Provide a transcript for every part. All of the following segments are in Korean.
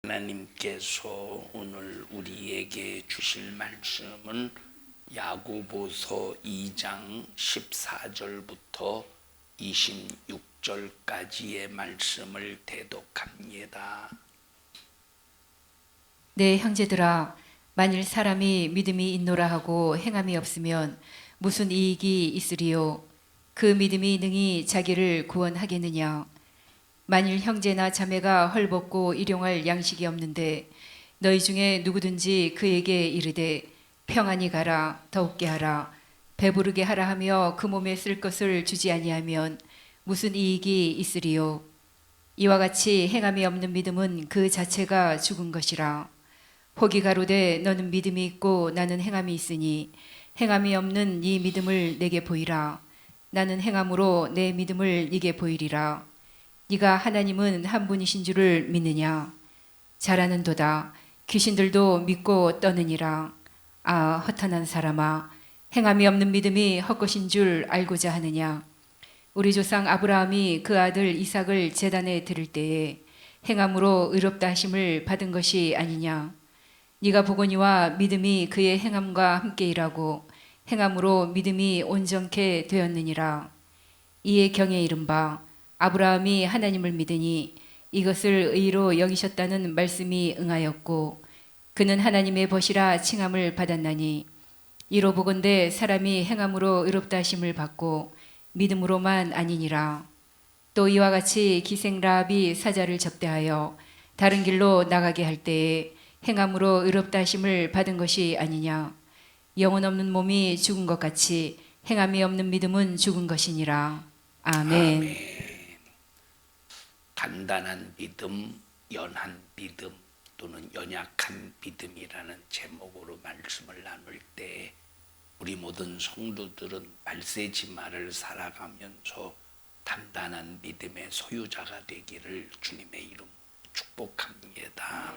하나님께서 오늘 우리에게 주실 말씀은 야고보서 2장 14절부터 26절까지의 말씀을 대독합니다. 네, 형제들아, 만일 사람이 믿음이 있노라 하고 행함이 없으면 무슨 이익이 있으리요? 그 믿음이 능히 자기를 구원하겠느냐? 만일 형제나 자매가 헐벗고 일용할 양식이 없는데 너희 중에 누구든지 그에게 이르되 평안히 가라, 더욱게 하라, 배부르게 하라 하며 그 몸에 쓸 것을 주지 아니하면 무슨 이익이 있으리요? 이와 같이 행함이 없는 믿음은 그 자체가 죽은 것이라. 혹이 가로되 너는 믿음이 있고 나는 행함이 있으니 행함이 없는 이 믿음을 내게 보이라. 나는 행함으로 내 믿음을 네게 보이리라. 네가 하나님은 한 분이신 줄을 믿느냐? 잘하는도다. 귀신들도 믿고 떠느니라. 아, 허탄한 사람아, 행함이 없는 믿음이 헛것인 줄 알고자 하느냐? 우리 조상 아브라함이 그 아들 이삭을 제단에 드릴 때에 행함으로 의롭다 하심을 받은 것이 아니냐? 네가 보거니와 믿음이 그의 행함과 함께 일하고 행함으로 믿음이 온전케 되었느니라. 이에 경에 이른 바 아브라함이 하나님을 믿으니 이것을 의로 여기셨다는 말씀이 응하였고 그는 하나님의 벗이라 칭함을 받았나니 이로 보건대 사람이 행함으로 의롭다 하심을 받고 믿음으로만 아니니라. 또 이와 같이 기생 라합이 사자를 접대하여 다른 길로 나가게 할 때에 행함으로 의롭다 하심을 받은 것이 아니냐. 영혼 없는 몸이 죽은 것 같이 행함이 없는 믿음은 죽은 것이니라. 아멘. 아멘. 간단한 믿음, 연한 믿음 또는 연약한 믿음이라는 제목으로 말씀을 나눌 때 우리 모든 성도들은 말세지마를 살아가면서 단단한 믿음의 소유자가 되기를 주님의 이름 축복합니다.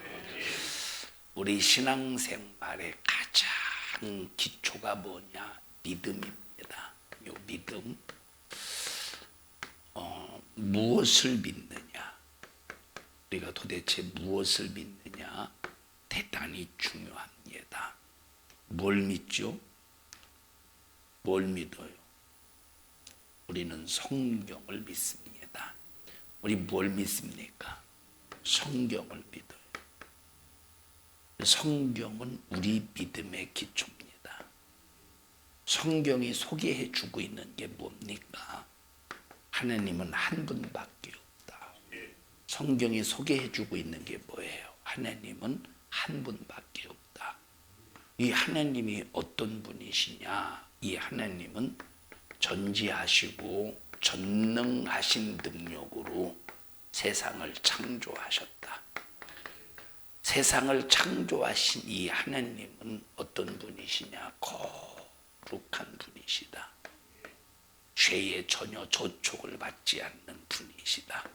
우리 신앙생활의 가장 기초가 뭐냐? 믿음입니다. 이 믿음, 무엇을 믿느냐? 우리가 도대체 무엇을 믿느냐? 대단히 중요합니다. 뭘 믿죠? 뭘 믿어요? 우리는 성경을 믿습니다. 우리 뭘 믿습니까? 성경을 믿어요. 성경은 우리 믿음의 기초입니다. 성경이 소개해 주고 있는 게 뭡니까? 하나님은 한 분밖에 없다. 성경이 소개해 주고 있는 게 뭐예요? 하나님은 한 분밖에 없다. 이 하나님이 어떤 분이시냐? 이 하나님은 전지하시고 전능하신 능력으로 세상을 창조하셨다. 세상을 창조하신 이 하나님은 어떤 분이시냐? 거룩한 분이시다. 죄에 전혀 저촉을 받지 않는 분이시다.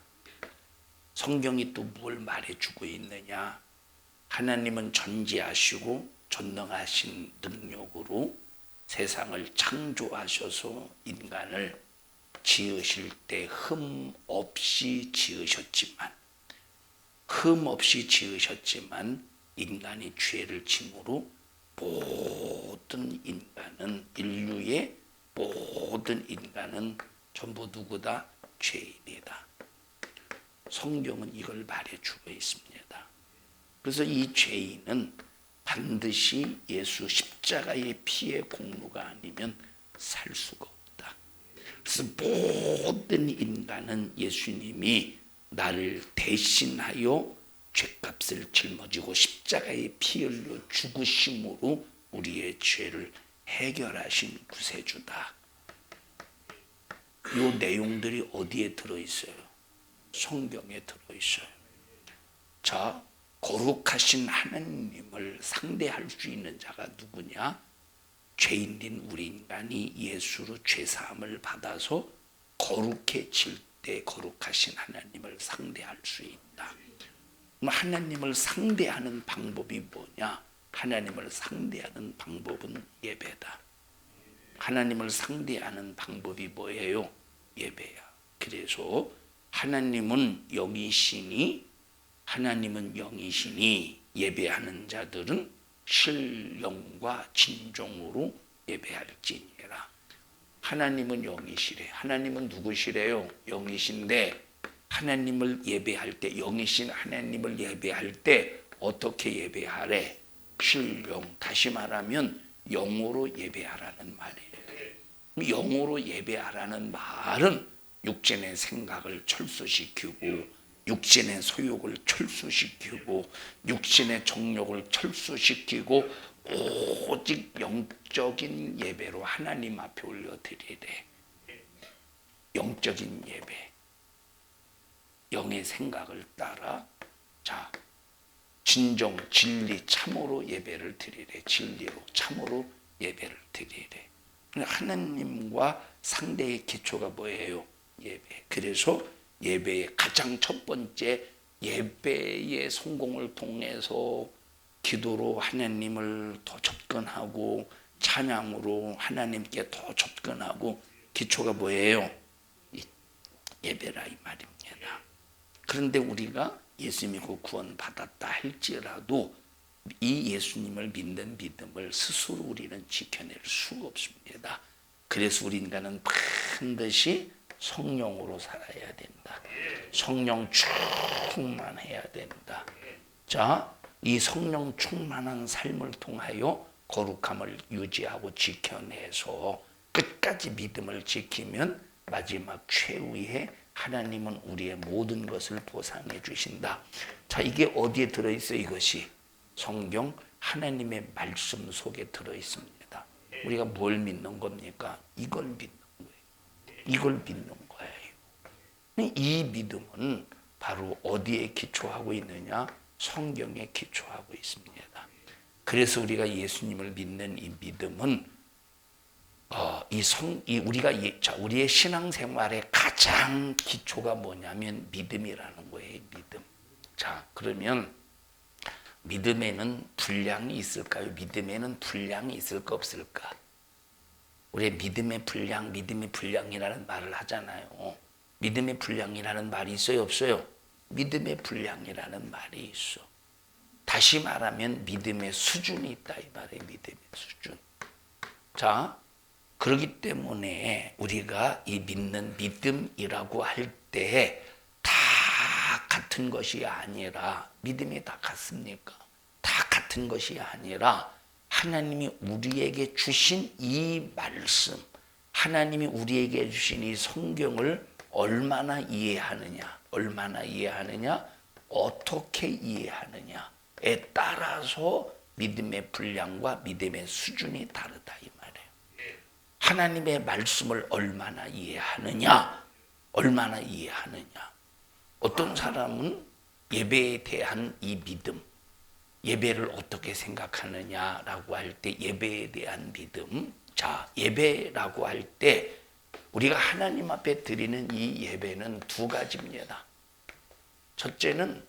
성경이 또 뭘 말해주고 있느냐? 하나님은 전지하시고 전능하신 능력으로 세상을 창조하셔서 인간을 지으실 때 흠 없이 지으셨지만 인간이 죄를 짐으로 모든 인간은 인류의 모든 인간은 전부 누구다? 죄인이다. 성경은 이걸 말해주고 있습니다. 그래서 이 죄인은 반드시 예수 십자가의 피의 공로가 아니면 살 수가 없다. 그래서 모든 인간은 예수님이 나를 대신하여 죄값을 짊어지고 십자가의 피 흘려 죽으심으로 우리의 죄를 해결하신 구세주다. 이 내용들이 어디에 들어있어요? 성경에 들어있어요. 자, 거룩하신 하나님을 상대할 수 있는 자가 누구냐? 죄인인 우리 인간이 예수로 죄사함을 받아서 거룩해질 때 거룩하신 하나님을 상대할 수 있다. 하나님을 상대하는 방법이 뭐냐? 하나님을 상대하는 방법은 예배다. 하나님을 상대하는 방법이 뭐예요? 예배야. 그래서 하나님은 여기시니 하나님은 영이시니 예배하는 자들은 신령과 진정으로 예배할지니라. 하나님은 영이시래. 하나님은 누구시래요? 영이신데 하나님을 예배할 때, 영이신 하나님을 예배할 때 어떻게 예배하래? 신령. 다시 말하면 영으로 예배하라는 말이에요. 영으로 예배하라는 말은 육신의 생각을 철수시키고 육신의 소욕을 철수시키고 육신의 정욕을 철수시키고 오직 영적인 예배로 하나님 앞에 올려드리래. 영적인 예배, 영의 생각을 따라 진정, 진리, 참으로 예배를 드리래. 진리로, 참으로 예배를 드리래. 하나님과 상대의 기초가 뭐예요? 예배. 그래서 예배의 가장 첫 번째, 예배의 성공을 통해서 기도로 하나님을 더 접근하고 찬양으로 하나님께 더 접근하고, 기초가 뭐예요? 예배라 이 말입니다. 그런데 우리가 예수 믿고 구원 받았다 할지라도 이 예수님을 믿는 믿음을 스스로 우리는 지켜낼 수가 없습니다. 그래서 우리 인간은 반드시 성령으로 살아야 된다. 성령 충만해야 된다. 자, 이 성령 충만한 삶을 통하여 거룩함을 유지하고 지켜내서 끝까지 믿음을 지키면 마지막 최후에 하나님은 우리의 모든 것을 보상해 주신다. 자, 이게 어디에 들어있어요? 이것이 성경 하나님의 말씀 속에 들어있습니다. 우리가 뭘 믿는 겁니까? 이걸 믿는 거예요. 이걸 믿는 거예요. 이 믿음은 바로 어디에 기초하고 있느냐? 성경에 기초하고 있습니다. 그래서 우리가 예수님을 믿는 이 믿음은 우리의 신앙생활의 가장 기초가 뭐냐면 믿음이라는 거예요. 믿음. 자, 그러면 믿음에는 분량이 있을까요? 믿음에는 분량이 있을까 없을까? 우리 믿음의 분량, 믿음의 분량이라는 말을 하잖아요. 믿음의 분량이라는 말이 있어요, 없어요? 믿음의 분량이라는 말이 있어. 다시 말하면 믿음의 수준이 있다 이 말이에요. 믿음의 수준. 자, 그렇기 때문에 우리가 이 믿는 믿음이라고 할 때 다 같은 것이 아니라, 믿음이 다 같습니까? 다 같은 것이 아니라 하나님이 우리에게 주신 이 말씀, 하나님이 우리에게 주신 이 성경을 얼마나 이해하느냐, 어떻게 이해하느냐에 따라서 믿음의 분량과 믿음의 수준이 다르다 이 말이에요. 하나님의 말씀을 얼마나 이해하느냐. 어떤 사람은 예배에 대한 이 믿음, 예배를 어떻게 생각하느냐라고 할 때 예배에 대한 믿음. 자, 예배라고 할 때 우리가 하나님 앞에 드리는 이 예배는 두 가지입니다. 첫째는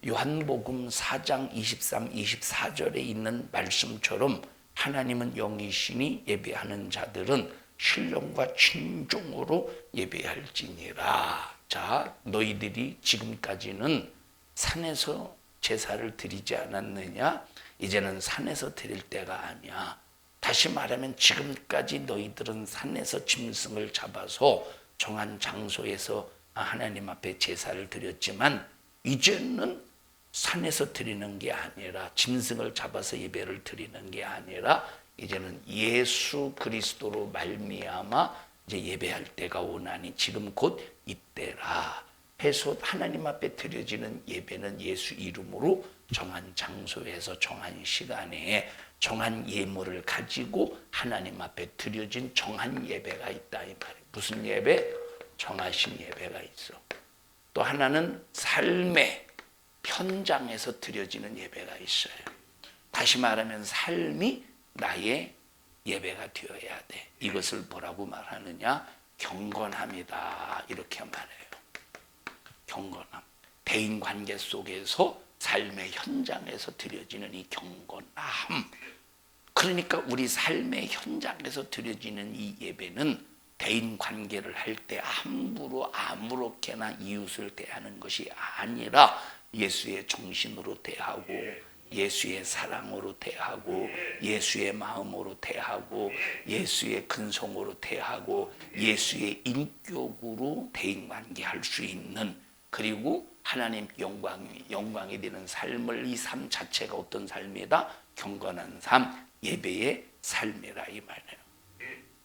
요한복음 4장 23, 24절에 있는 말씀처럼 하나님은 영이시니 예배하는 자들은 신령과 진정으로 예배할지니라. 자, 너희들이 지금까지는 산에서 제사를 드리지 않았느냐? 이제는 산에서 드릴 때가 아니야. 다시 말하면 지금까지 너희들은 산에서 짐승을 잡아서 정한 장소에서 하나님 앞에 제사를 드렸지만 이제는 산에서 드리는 게 아니라, 짐승을 잡아서 예배를 드리는 게 아니라 이제는 예수 그리스도로 말미암아 이제 예배할 때가 오나니 지금 곧 이때라 해서 하나님 앞에 드려지는 예배는 예수 이름으로 정한 장소에서 정한 시간에 정한 예물을 가지고 하나님 앞에 드려진 정한 예배가 있다 이 말이에요. 무슨 예배? 정하신 예배가 있어. 또 하나는 삶의 현장에서 드려지는 예배가 있어요. 다시 말하면 삶이 나의 예배가 되어야 돼. 이것을 뭐라고 말하느냐? 경건함이다 이렇게 말해요. 경건함. 대인관계 속에서 삶의 현장에서 드려지는 이 경건함. 그러니까 우리 삶의 현장에서 드려지는 이 예배는 대인관계를 할 때 함부로 아무렇게나 이웃을 대하는 것이 아니라 예수의 정신으로 대하고 예수의 사랑으로 대하고 예수의 마음으로 대하고 예수의 근성으로 대하고 예수의 인격으로 대인관계할 수 있는, 그리고 하나님 영광이 되는 삶을, 이 삶 자체가 어떤 삶이다? 경건한 삶, 예배의 삶이라 이 말이에요.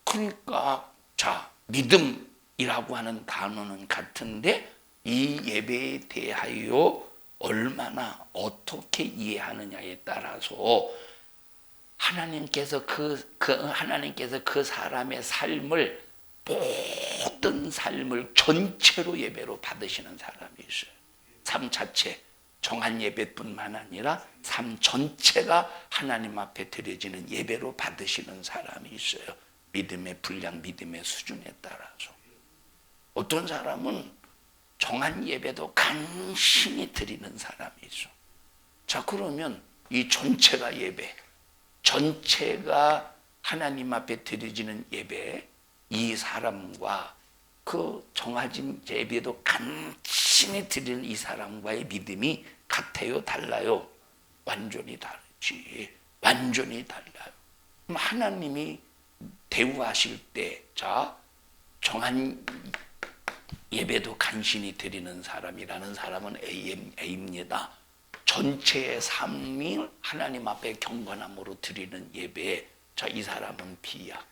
그러니까 자, 믿음이라고 하는 단어는 같은데 이 예배에 대하여 얼마나 어떻게 이해하느냐에 따라서 하나님께서 하나님께서 그 사람의 삶을, 모든 삶을 전체로 예배로 받으시는 사람이 있어요. 삶 자체, 정한 예배뿐만 아니라 삶 전체가 하나님 앞에 드려지는 예배로 받으시는 사람이 있어요. 믿음의 분량, 믿음의 수준에 따라서. 어떤 사람은 정한 예배도 간신히 드리는 사람이 있어. 자, 그러면 이 전체가 예배, 전체가 하나님 앞에 드려지는 예배, 이 사람과 그 정해진 예배도 간신히 드리는 이 사람과의 믿음이 같아요, 달라요? 완전히 다르지. 완전히 달라요. 그럼 하나님이 대우하실 때, 자, 정한 예배도 간신히 드리는 사람이라는 사람은 A입니다. 전체의 삶이 하나님 앞에 경건함으로 드리는 예배, 자, 이 사람은 B야.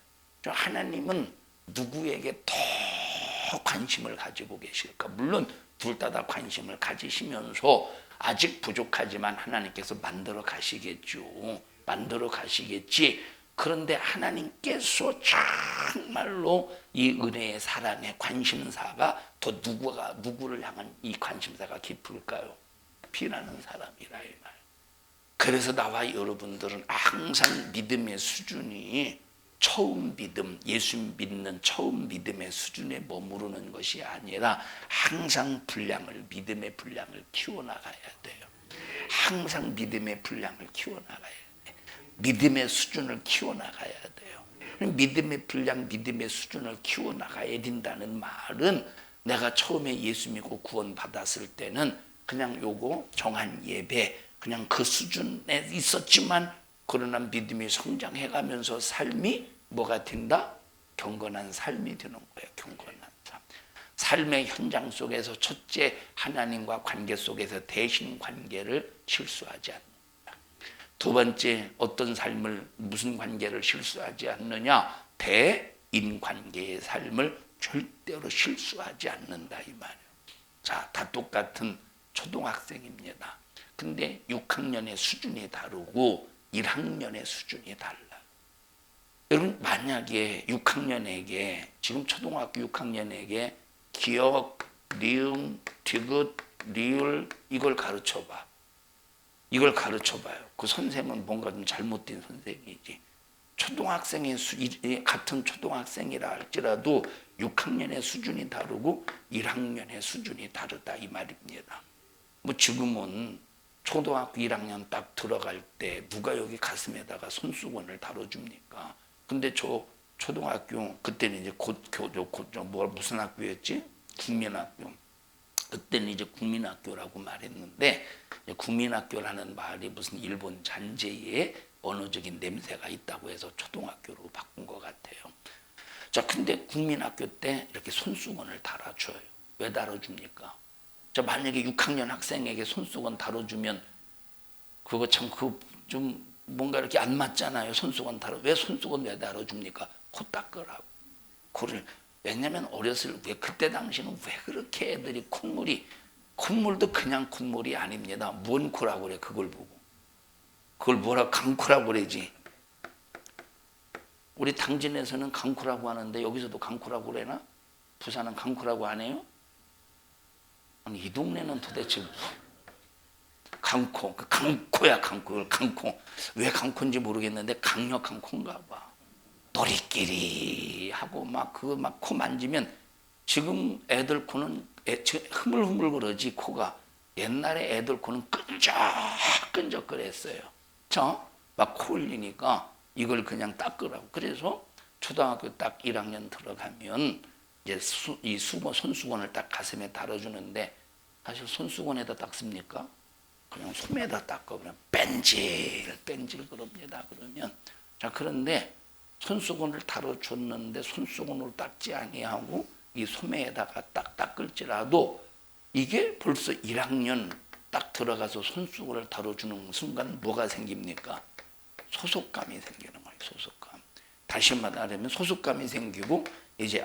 하나님은 누구에게 더 관심을 가지고 계실까? 물론 둘 다 관심을 가지시면서 아직 부족하지만 하나님께서 만들어 가시겠죠. 만들어 가시겠지. 그런데 하나님께서 정말로 이 은혜의 사랑의 관심사가 더 누구를 향한 이 관심사가 깊을까요? B라는 사람이라 이 말. 그래서 나와 여러분들은 항상 믿음의 수준이 처음 믿음, 예수 믿는 처음 믿음의 수준에 머무르는 것이 아니라 항상 믿음의 분량을 키워나가야 돼요. 항상 믿음의 분량을 키워나가야 돼요. 믿음의 수준을 키워나가야 돼요. 믿음의 분량, 믿음의 수준을 키워나가야 된다는 말은, 내가 처음에 예수 믿고 구원받았을 때는 그냥 요거 정한 예배, 그냥 그 수준에 있었지만, 그러나 믿음이 성장해가면서 삶이 뭐가 된다? 경건한 삶이 되는 거예요. 경건한 삶. 삶의 현장 속에서 첫째, 하나님과 관계 속에서 대신 관계를 실수하지 않는다. 두 번째, 어떤 삶을, 무슨 관계를 실수하지 않느냐? 대인 관계의 삶을 절대로 실수하지 않는다 이 말이에요. 자, 다 똑같은 초등학생입니다. 근데 6학년의 수준이 다르고 1학년의 수준이 달라요. 여러분, 만약에 6학년에게, 지금 초등학교 6학년에게 기억, 리응, 디귿, 리을 이걸 가르쳐봐. 이걸 가르쳐봐요. 그 선생은 뭔가 좀 잘못된 선생이지. 초등학생의 같은 초등학생이라 할지라도 6학년의 수준이 다르고 1학년의 수준이 다르다 이 말입니다. 뭐 지금은 초등학교 1학년 딱 들어갈 때 누가 여기 가슴에다가 손수건을 다뤄줍니까? 근데 저 초등학교, 그때는 이제 무슨 학교였지? 국민학교. 그때는 이제 국민학교라고 말했는데, 국민학교라는 말이 무슨 일본 잔재의 언어적인 냄새가 있다고 해서 초등학교로 바꾼 것 같아요. 자, 근데 국민학교 때 이렇게 손수건을 달아줘요. 왜 달아줍니까? 자, 만약에 6학년 학생에게 손수건 달아주면 그거 참 좀 뭔가 이렇게 안 맞잖아요. 손수건 왜 손수건 왜 달아줍니까? 코 닦으라고. 코를. 왜냐면 그때 당시는 왜 그렇게 애들이 콧물도 그냥 콧물이 아닙니다. 뭔 코라고 그래, 그걸 보고. 그걸 뭐라 강코라고 그러지. 우리 당진에서는 강코라고 하는데 여기서도 강코라고 그러나? 부산은 강코라고 안 해요? 아니, 이 동네는 도대체 강코, 강코야, 강코. 왜 강코인지 모르겠는데 강력한 코인가 봐. 너리끼리 하고 코 만지면, 지금 애들 코는 흐물흐물 그러지 코가. 옛날에 애들 코는 끈적끈적 그랬어요. 막 코 흘리니까 이걸 그냥 닦으라고. 그래서 초등학교 딱 1학년 들어가면 이제 손수건을 딱 가슴에 달아주는데, 사실 손수건에다 닦습니까? 그냥 소매에다 닦아 그냥 뺀질 그럽니다. 그러면 자, 그런데 손수건을 다뤄줬는데 손수건으로 닦지 아니하고 이 소매에다가 딱 닦을지라도 이게 벌써 1학년 딱 들어가서 손수건을 다뤄주는 순간 뭐가 생깁니까? 소속감이 생기는 거예요. 소속감. 다시 말하면 소속감이 생기고 이제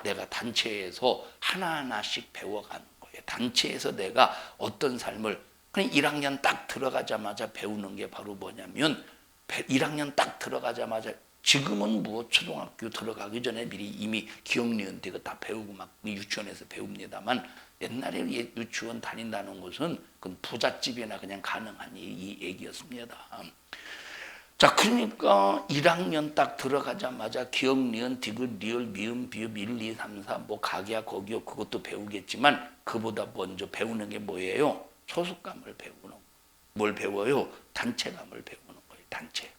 내가 단체에서 하나하나씩 배워가는 거예요. 단체에서 내가 어떤 삶을 그냥 1학년 딱 들어가자마자 배우는 게 바로 뭐냐면 1학년 딱 들어가자마자 지금은 뭐 초등학교 들어가기 전에 미리 이미 기억, 니은, 디귿 다 배우고 막 유치원에서 배웁니다만 옛날에 유치원 다닌다는 것은 그 부잣집이나 그냥 가능한 이 얘기였습니다. 자, 그러니까 1학년 딱 들어가자마자 기억, 니은, 디귿, 리을, 미음, 비읍, 1, 2, 3, 4 뭐 각이야 거기요 그것도 배우겠지만 그보다 먼저 배우는 게 뭐예요? 소속감을 배우는 거. 뭘 배워요? 단체감을 배우는 거예요. 단체.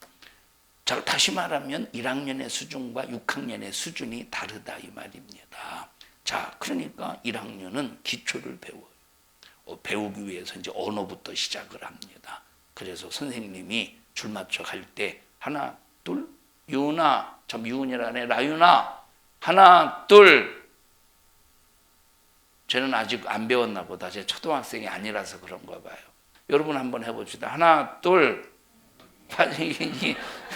자, 다시 말하면 1학년의 수준과 6학년의 수준이 다르다 이 말입니다. 자, 그러니까 1학년은 기초를 배워요. 배우기 위해서 이제 언어부터 시작을 합니다. 그래서 선생님이 줄 맞춰 갈 때 하나, 둘, 유은아, 참 유은이라네, 라윤아, 하나, 둘. 저는 아직 안 배웠나 보다. 제 초등학생이 아니라서 그런가 봐요. 여러분 한번 해봅시다. 하나, 둘.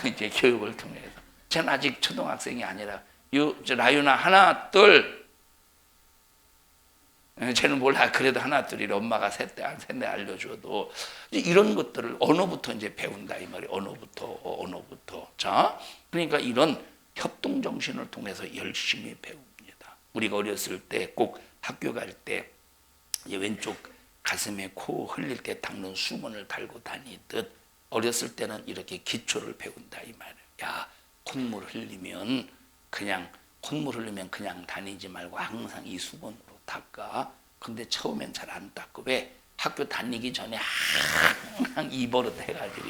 이제 교육을 통해서. 저는 아직 초등학생이 아니라 라윤아 하나, 둘. 쟤는 몰라. 그래도 하나, 둘이래. 엄마가 셋대 알려줘도 이런 것들을 언어부터 이제 배운다 이 말이에요. 언어부터. 자, 그러니까 이런 협동 정신을 통해서 열심히 배웁니다. 우리가 어렸을 때 꼭 학교 갈 때 왼쪽 가슴에 코 흘릴 때 닦는 수건을 달고 다니듯 어렸을 때는 이렇게 기초를 배운다 이 말이에요. 야, 콧물 흘리면 그냥 다니지 말고 항상 이 수건으로 닦아. 근데 처음엔 잘 안 닦고 왜? 학교 다니기 전에 항상 이버릇 해가지고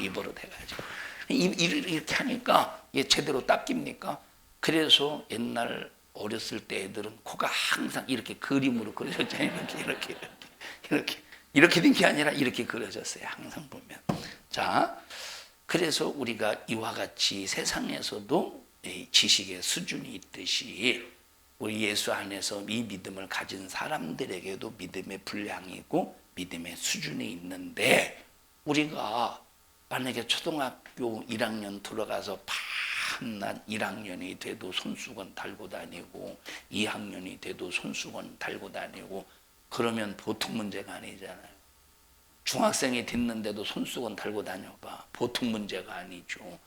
이렇게 하니까 얘 제대로 닦입니까? 그래서 옛날 어렸을 때 애들은 코가 항상 이렇게 그림으로 그려졌잖아요. 이렇게 된 게 아니라 이렇게 그려졌어요. 항상 보면. 자, 그래서 우리가 이와 같이 세상에서도 지식의 수준이 있듯이 우리 예수 안에서 이 믿음을 가진 사람들에게도 믿음의 분량이고 믿음의 수준이 있는데 우리가 만약에 초등학교 1학년 들어가서 밤낮 1학년이 돼도 손수건 달고 다니고 2학년이 돼도 손수건 달고 다니고 그러면 보통 문제가 아니잖아요. 중학생이 됐는데도 손수건 달고 다녀봐. 보통 문제가 아니죠.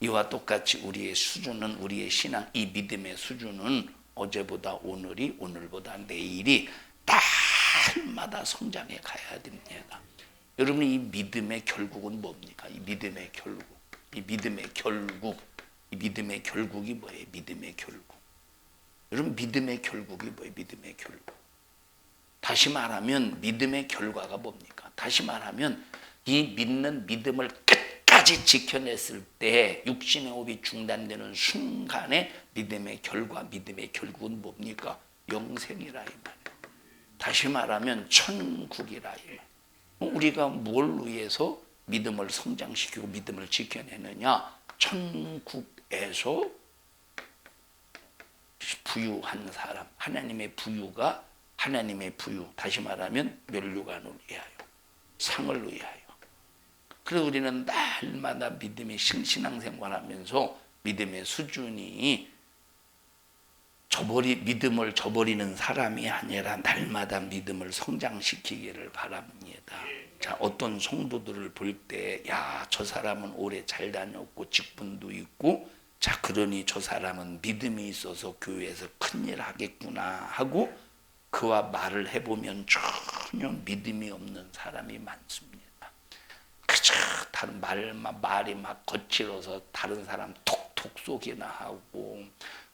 이와 똑같이 우리의 수준은 우리의 신앙 이 믿음의 수준은 어제보다 오늘이 오늘보다 내일이 날마다 성장해 가야 됩니다. 여러분 이 믿음의 결국은 뭡니까? 이 믿음의 결국이 뭐예요? 믿음의 결국. 여러분 믿음의 결국이 뭐예요? 믿음의 결국. 다시 말하면 믿음의 결과가 뭡니까? 다시 말하면 이 믿는 믿음을 끝까지 지켜냈을 때 육신의 호흡이 중단되는 순간에 믿음의 결국은 뭡니까? 영생이라 이 말이에요. 다시 말하면 천국이라 이 말이에요. 우리가 뭘 위해서 믿음을 성장시키고 믿음을 지켜내느냐? 천국에서 부유한 사람, 하나님의 부유, 다시 말하면 면류관을 위하여, 상을 위하여. 그래서 우리는 날마다 믿음의 신앙생활하면서 믿음의 수준이 믿음을 저버리는 사람이 아니라 날마다 믿음을 성장시키기를 바랍니다. 자, 어떤 성도들을 볼 때, 저 사람은 오래 잘 다녔고 직분도 있고, 자, 그러니 저 사람은 믿음이 있어서 교회에서 큰일 하겠구나 하고 그와 말을 해보면 전혀 믿음이 없는 사람이 많습니다. 그저 다른 말이 막 거칠어서 다른 사람 톡톡 쏘기나 하고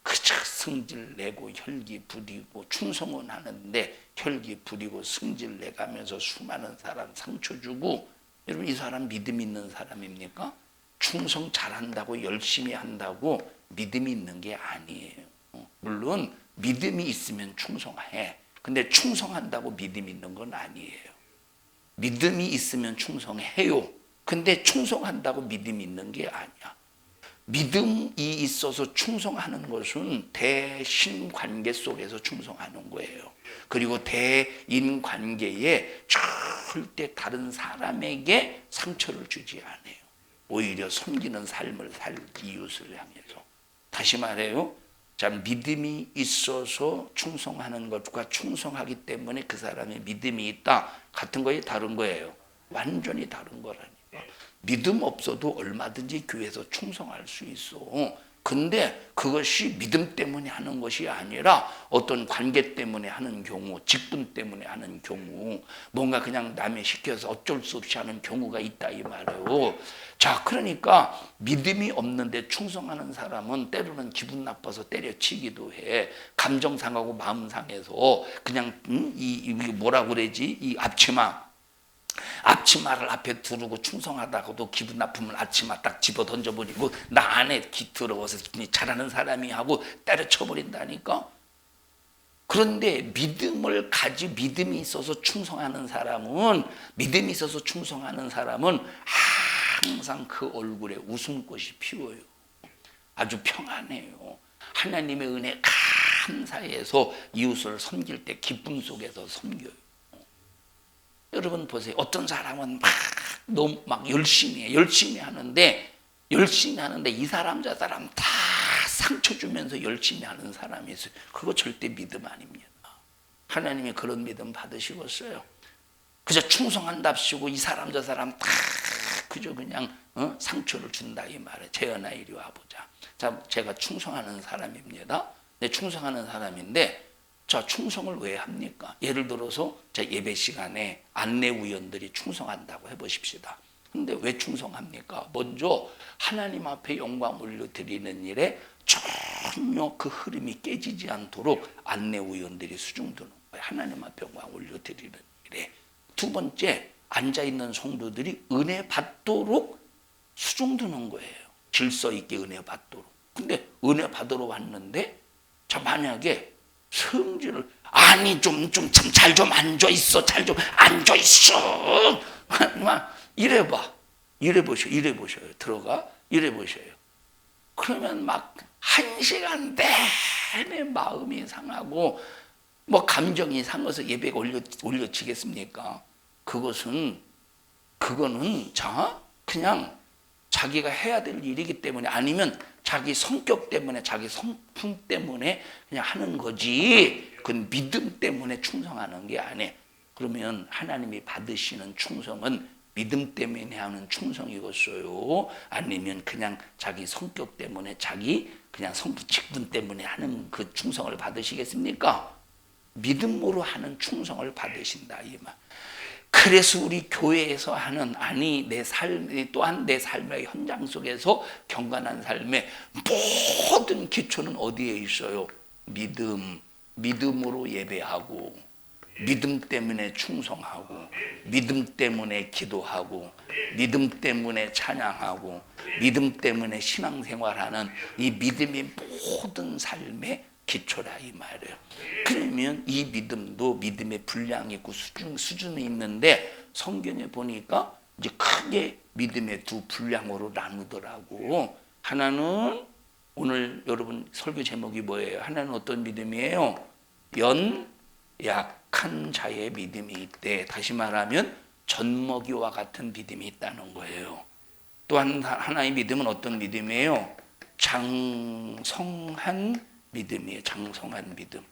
그저 승질 내고 혈기 부리고 충성은 하는데 혈기 부리고 승질 내가면서 수많은 사람 상처 주고 여러분 이 사람 믿음 있는 사람입니까? 충성 잘한다고 열심히 한다고 믿음이 있는 게 아니에요. 물론 믿음이 있으면 충성해. 근데 충성한다고 믿음이 있는 건 아니에요. 믿음이 있으면 충성해요. 근데 충성한다고 믿음이 있는 게 아니야. 믿음이 있어서 충성하는 것은 대신 관계 속에서 충성하는 거예요. 그리고 대인 관계에 절대 다른 사람에게 상처를 주지 않아요. 오히려 섬기는 삶을 살 이웃을 향해서. 다시 말해요. 자, 믿음이 있어서 충성하는 것과 충성하기 때문에 그 사람의 믿음이 있다. 같은 거예요? 다른 거예요? 완전히 다른 거라니까. 믿음 없어도 얼마든지 교회에서 충성할 수 있어. 근데 그것이 믿음 때문에 하는 것이 아니라 어떤 관계 때문에 하는 경우, 직분 때문에 하는 경우, 뭔가 그냥 남이 시켜서 어쩔 수 없이 하는 경우가 있다 이 말이에요. 자, 그러니까 믿음이 없는데 충성하는 사람은 때로는 기분 나빠서 때려치기도 해. 감정 상하고 마음 상해서 그냥 이 뭐라고 그러지? 이 앞치마를 앞에 두르고 충성하다가도 기분 나쁘면 앞치마 딱 집어 던져버리고 나 안에 더러워서 잘하는 사람이 하고 때려쳐버린다니까. 그런데 믿음이 있어서 충성하는 사람은 항상 그 얼굴에 웃음꽃이 피어요. 아주 평안해요. 하나님의 은혜 감사해서 이웃을 섬길 때 기쁨 속에서 섬겨요. 여러분 보세요. 어떤 사람은 너무 열심히 하는데 이 사람 저 사람 다 상처 주면서 열심히 하는 사람이 있어요. 그거 절대 믿음 아닙니다. 하나님이 그런 믿음 받으시겠어요? 그저 충성한답시고 이 사람 저 사람 다 그저 그냥 상처를 준다 이 말이에요. 재현아 이리 와보자. 자, 제가 충성하는 사람입니다. 충성하는 사람인데 자, 충성을 왜 합니까? 예를 들어서 자, 예배 시간에 안내위원들이 충성한다고 해보십시다. 근데 왜 충성합니까? 먼저 하나님 앞에 영광 올려드리는 일에 전혀 그 흐름이 깨지지 않도록 안내위원들이 수중드는 거예요. 하나님 앞에 영광 올려드리는 일에. 두 번째, 앉아있는 성도들이 은혜 받도록 수중드는 거예요. 질서 있게 은혜 받도록. 근데 은혜 받으러 왔는데 자, 만약에 성질을 아니 좀 잘 좀 앉아 있어. 이래 보셔요. 들어가 이래 보셔요. 그러면 막 1시간 내내 마음이 상하고 뭐 감정이 상해서 예배가 올려지겠습니까? 그거는 자 그냥 자기가 해야 될 일이기 때문에 아니면 자기 성격 때문에 자기 성품 때문에 그냥 하는 거지. 그건 믿음 때문에 충성하는 게 아니에요. 그러면 하나님이 받으시는 충성은 믿음 때문에 하는 충성이겠어요? 아니면 그냥 자기 성격 때문에 자기 그냥 성품 직분 때문에 하는 그 충성을 받으시겠습니까? 믿음으로 하는 충성을 받으신다 이 말. 그래서 우리 교회에서 하는 내 삶이 또한 내 삶의 현장 속에서 경건한 삶의 모든 기초는 어디에 있어요? 믿음으로 예배하고 믿음 때문에 충성하고 믿음 때문에 기도하고 믿음 때문에 찬양하고 믿음 때문에 신앙생활하는 이 믿음이 모든 삶의 기초라 이 말이에요. 그러면 이 믿음도 믿음의 분량이 있고 수준이 있는데 성경에 보니까 이제 크게 믿음의 두 분량으로 나누더라고. 하나는 오늘 여러분 설교 제목이 뭐예요? 하나는 어떤 믿음이에요? 연약한 자의 믿음이 있대. 다시 말하면 젖먹이와 같은 믿음이 있다는 거예요. 또한 하나의 믿음은 어떤 믿음이에요? 장성한 믿음이에요. 장성한 믿음.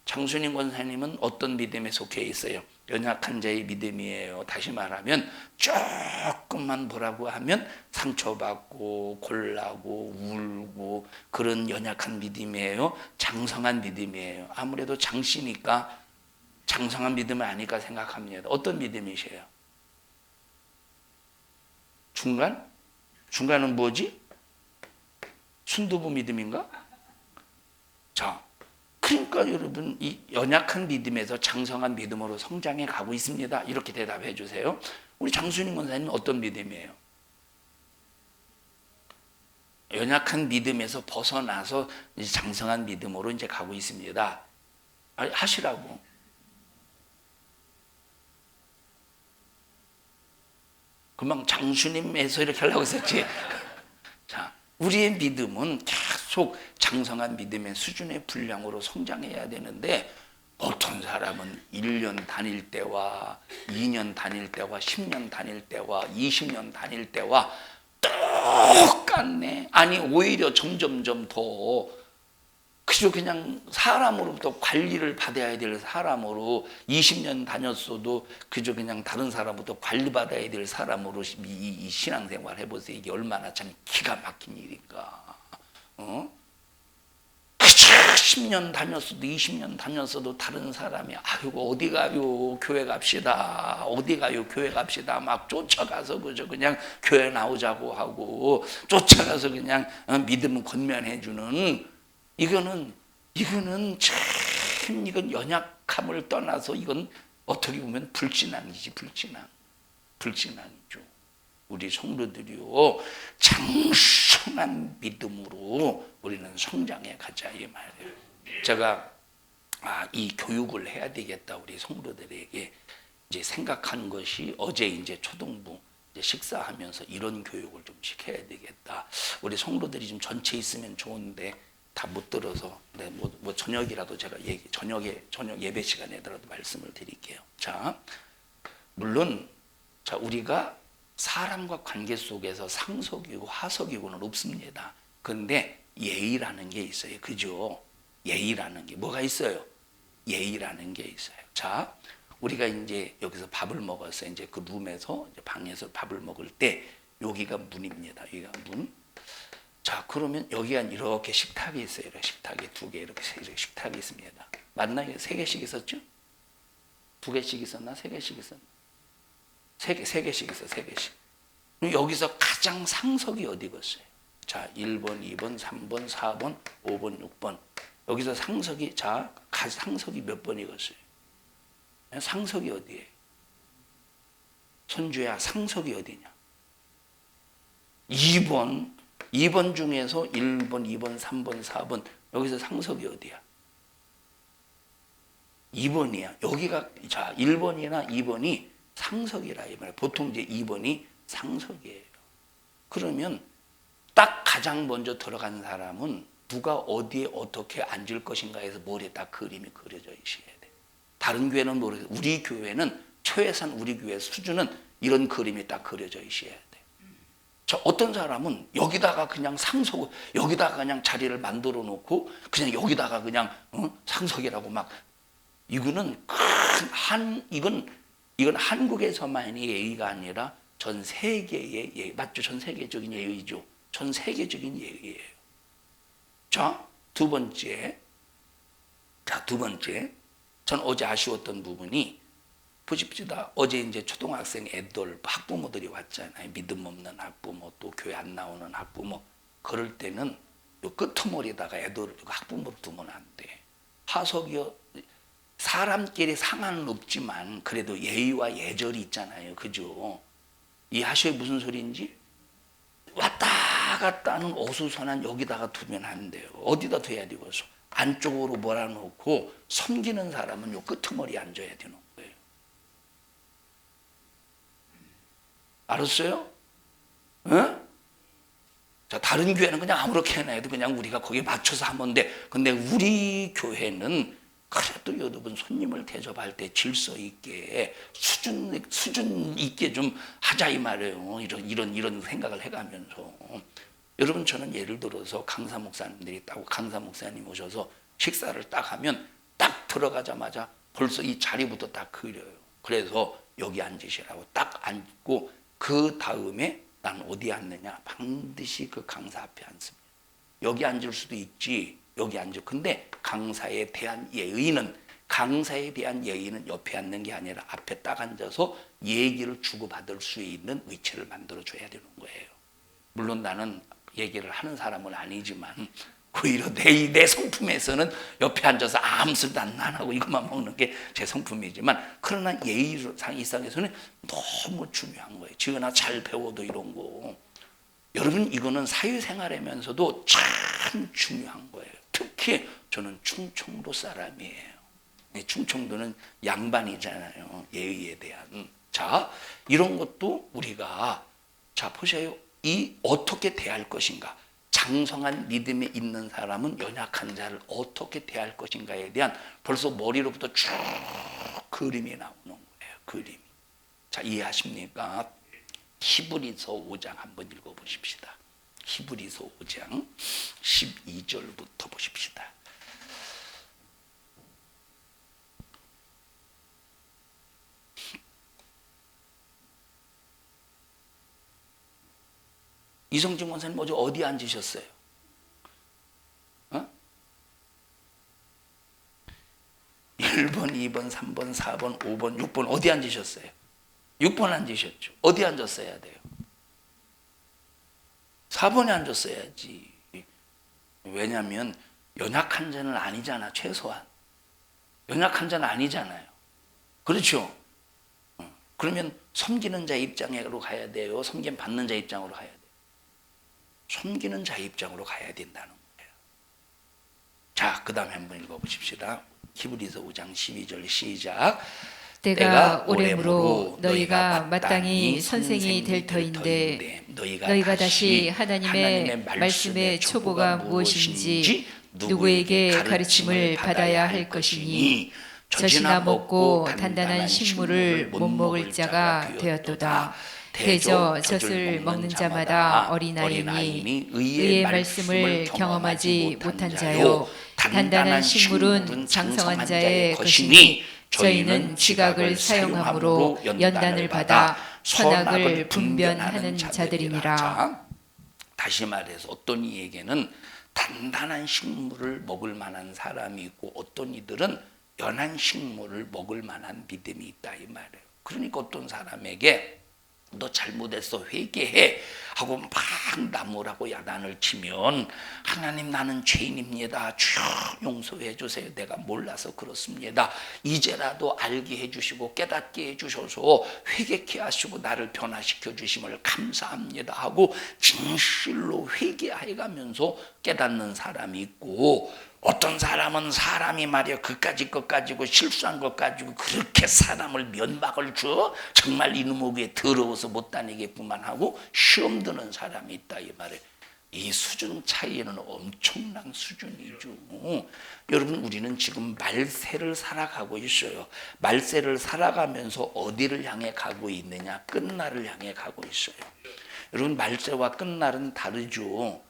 장순임 권사님은 어떤 믿음에 속해 있어요? 연약한 자의 믿음이에요. 다시 말하면 조금만 뭐라고 하면 상처받고 골라고 울고 그런 연약한 믿음이에요. 장성한 믿음이에요. 아무래도 장씨니까 장성한 믿음은 아닐까 생각합니다. 어떤 믿음이세요? 중간은 뭐지? 순두부 믿음인가? 자, 그러니까 여러분 이 연약한 믿음에서 장성한 믿음으로 성장해 가고 있습니다. 이렇게 대답해 주세요. 우리 장순임 권사님은 어떤 믿음이에요? 연약한 믿음에서 벗어나서 이제 장성한 믿음으로 이제 가고 있습니다. 아니, 하시라고. 금방 장수님에서 이렇게 하려고 했었지. 자, 우리의 믿음은 계속 장성한 믿음의 수준의 분량으로 성장해야 되는데, 어떤 사람은 1년 다닐 때와 2년 다닐 때와 10년 다닐 때와 20년 다닐 때와 똑같네. 아니, 오히려 점점점 더 그저 그냥 사람으로부터 관리를 받아야 될 사람으로 20년 다녔어도 그저 그냥 다른 사람부터 관리받아야 될 사람으로 이 신앙생활 해보세요. 이게 얼마나 참 기가 막힌 일인가. 그저 10년 다녔어도 20년 다녔어도 다른 사람이 아이고 어디 가요 교회 갑시다 어디 가요 교회 갑시다 막 쫓아가서 그저 그냥 교회 나오자고 하고 쫓아가서 그냥 믿음 권면해 주는 이거는 참 이건 연약함을 떠나서 이건 어떻게 보면 불신앙이지. 불신앙이죠. 우리 성도들이요 장성한 믿음으로 우리는 성장해 가자 이 말이에요. 제가 이 교육을 해야 되겠다 우리 성도들에게 이제 생각한 것이 어제 이제 초등부 이제 식사하면서 이런 교육을 좀 시켜야 되겠다. 우리 성도들이 좀 전체 있으면 좋은데 다 못 들어서 뭐 저녁이라도 제가 저녁 예배 시간에라도 말씀을 드릴게요. 자, 물론 자 우리가 사람과 관계 속에서 상석이고 하석이고는 없습니다. 그런데 예의라는 게 있어요. 그죠? 예의라는 게 뭐가 있어요? 예의라는 게 있어요. 자, 우리가 이제 여기서 밥을 먹었어요. 이제 그 룸에서 이제 방에서 밥을 먹을 때 여기가 문입니다. 여기가 문. 자, 그러면 여기가 이렇게 식탁이 있어요. 이렇게 식탁이 두 개 이렇게 식탁이 있습니다. 맞나요? 세 개씩 있었죠? 두 개씩 있었나? 세 개씩 있었나? 세 개씩 있어, 세 개씩. 여기서 가장 상석이 어디겠어요? 자, 1번, 2번, 3번, 4번, 5번, 6번. 여기서 상석이, 자, 상석이 몇 번이겠어요? 상석이 어디예요? 손주야, 상석이 어디냐? 2번 중에서 1번, 2번, 3번, 4번. 여기서 상석이 어디야? 2번이야. 여기가, 자, 1번이나 2번이 상석이라 이 말이에요. 보통 이제 2번이 상석이에요. 그러면 딱 가장 먼저 들어간 사람은 누가 어디에 어떻게 앉을 것인가 해서 머리에 딱 그림이 그려져 있어야 돼. 다른 교회는 모르겠어요. 우리 교회는 최소한 우리 교회 수준은 이런 그림이 딱 그려져 있어야 돼. 저 어떤 사람은 여기다가 그냥 상석, 여기다가 그냥 자리를 만들어 놓고 그냥 여기다가 그냥 상석이라고 막 이거는 이건 한국에서만의 예의가 아니라 전 세계의 예의, 맞죠? 전 세계적인 예의죠. 전 세계적인 예의예요. 자, 두 번째. 전 어제 아쉬웠던 부분이 보십시다. 어제 이제 초등학생 애들 학부모들이 왔잖아요. 믿음 없는 학부모 또 교회 안 나오는 학부모. 그럴 때는 요 끄트머리다가 애들 학부모를 두면 안 돼. 하석이요. 사람끼리 상관은 없지만 그래도 예의와 예절이 있잖아요. 그죠? 이해하셔요? 무슨 소리인지? 왔다 갔다 하는 어수선한 여기다가 두면 안 돼요. 어디다 둬야 되겠어? 안쪽으로 몰아놓고 섬기는 사람은 요 끄트머리에 앉아야 되는 거예요. 알았어요? 응? 자, 다른 교회는 그냥 아무렇게나 해도 그냥 우리가 거기에 맞춰서 하면 돼. 근데 우리 교회는 그래도 여러분 손님을 대접할 때 질서 있게 수준 있게 좀 하자 이 말이에요. 이런 생각을 해가면서 여러분 저는 예를 들어서 강사 목사님들이 딱 강사 목사님 오셔서 식사를 딱 하면 딱 들어가자마자 벌써 이 자리부터 딱 그려요. 그래서 여기 앉으시라고 딱 앉고 그 다음에 난 어디 앉느냐 반드시 그 강사 앞에 앉습니다. 여기 앉을 수도 있지. 여기 앉아. 근데 강사에 대한 예의는 옆에 앉는 게 아니라 앞에 딱 앉아서 얘기를 주고받을 수 있는 위치를 만들어줘야 되는 거예요. 물론 나는 얘기를 하는 사람은 아니지만 오히려 내 성품에서는 옆에 앉아서 아무 소리도 안 하고 이것만 먹는 게 제 성품이지만 그러나 예의상 이상에서는 너무 중요한 거예요. 지은아 잘 배워도 이런 거. 여러분 이거는 사회생활하면서도 참 중요한 거예요. 특히 저는 충청도 사람이에요. 충청도는 양반이잖아요. 예의에 대한. 자, 이런 것도 우리가 자 보세요. 이 어떻게 대할 것인가? 장성한 믿음에 있는 사람은 연약한 자를 어떻게 대할 것인가에 대한 벌써 머리로부터 쭉 그림이 나오는 거예요. 그림이. 자, 이해하십니까? 히브리서 5장 한번 읽어보십시다. 히브리서 5장 12절부터 보십시다. 이성진 권사님 먼저 어디 앉으셨어요? 1번, 2번, 3번, 4번, 5번, 6번 어디 앉으셨어요? 6번 앉으셨죠. 어디 앉았어야 돼요? 4번에 앉았어야지. 왜냐하면 연약한 자는 아니잖아. 최소한. 연약한 자는 아니잖아요. 그렇죠? 그러면 섬기는 자 입장으로 가야 돼요? 섬김 받는 자 입장으로 가야 돼요? 섬기는 자 입장으로 가야 된다는 거예요. 자, 그 다음에 한번 읽어보십시다. 히브리서 5장 12절 시작. 때가 오래므로 너희가 마땅히 선생이 될 터인데 너희가 다시 하나님의 말씀의 초보가 무엇인지 누구에게 가르침을 받아야 할 것이니 젖이나 먹고 단단한 식물을 못 먹을 자가 되었도다. 대저 젖을 먹는 자마다 어린아이니 의의 말씀을 경험하지 못한 자요 단단한 식물은 장성한 자의 것이니 저희는 지각을 사용함으로 연단을 받아 선악을 분별하는 자들이니라. 자, 다시 말해서 어떤 이에게는 단단한 식물을 먹을 만한 사람이 있고 어떤 이들은 연한 식물을 먹을 만한 믿음이 있다 이 말이에요. 그러니까 어떤 사람에게 너 잘못했어 회개해 하고 막 나무라고 야단을 치면 하나님 나는 죄인입니다. 주여 용서해 주세요. 내가 몰라서 그렇습니다. 이제라도 알게 해주시고 깨닫게 해주셔서 회개케 하시고 나를 변화시켜 주심을 감사합니다 하고 진실로 회개해 가면서 깨닫는 사람이 있고 어떤 사람은 사람이 말이야 그까짓 것 가지고 실수한 것 가지고 그렇게 사람을 면박을 줘 정말 이놈의 귀에 더러워서 못 다니겠구만 하고 시험 드는 사람이 있다 이 말이에요. 이 수준 차이는 엄청난 수준이죠. 여러분 우리는 지금 말세를 살아가고 있어요. 말세를 살아가면서 어디를 향해 가고 있느냐? 끝날을 향해 가고 있어요. 여러분 말세와 끝날은 다르죠.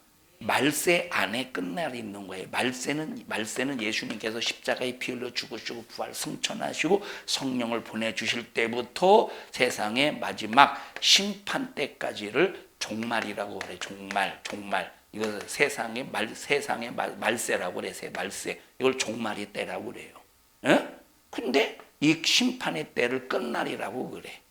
말세 안에 끝날이 있는 거예요. 말세는 예수님께서 십자가에 피 흘려 죽으시고 부활 승천하시고 성령을 보내주실 때부터 세상의 마지막 심판 때까지를 종말이라고 그래. 종말. 이거 세상의 말세라고 그래. 말세. 이걸 종말의 때라고 그래요. 근데 이 심판의 때를 끝날이라고 그래.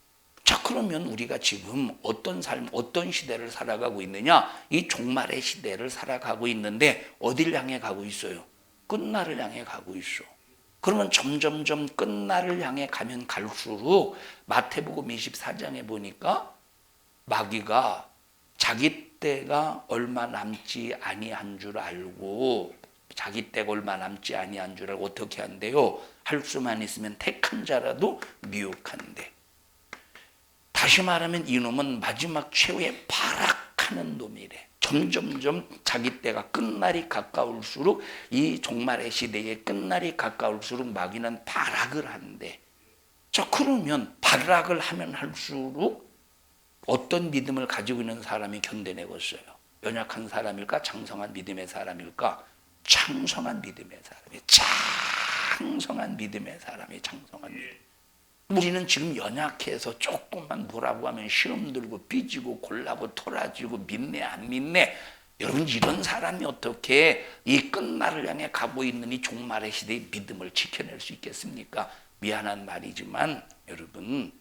자, 그러면 우리가 지금 어떤 삶, 어떤 시대를 살아가고 있느냐? 이 종말의 시대를 살아가고 있는데 어딜 향해 가고 있어요? 끝날을 향해 가고 있어. 그러면 점점점 끝날을 향해 가면 갈수록 마태복음 24장에 보니까 마귀가 자기 때가 얼마 남지 아니한 줄 알고 자기 때가 얼마 남지 아니한 줄 알고 어떻게 한대요? 할 수만 있으면 택한 자라도 미혹한대. 다시 말하면 이놈은 마지막 최후의 발악하는 놈이래. 점점점 자기 때가 끝날이 가까울수록 이 종말의 시대의 끝날이 가까울수록 마귀는 발악을 한대. 자, 그러면 발악을 하면 할수록 어떤 믿음을 가지고 있는 사람이 견뎌내겠어요? 연약한 사람일까? 장성한 믿음의 사람일까? 장성한 믿음의 사람이. 장성한 믿음의 사람이 장성한 믿음. 우리는 지금 연약해서 조금만 뭐라고 하면 시험 들고 삐지고 골라고 토라지고 믿네 안 믿네. 여러분 이런 사람이 어떻게 이 끝날을 향해 가고 있는 이 종말의 시대의 믿음을 지켜낼 수 있겠습니까? 미안한 말이지만 여러분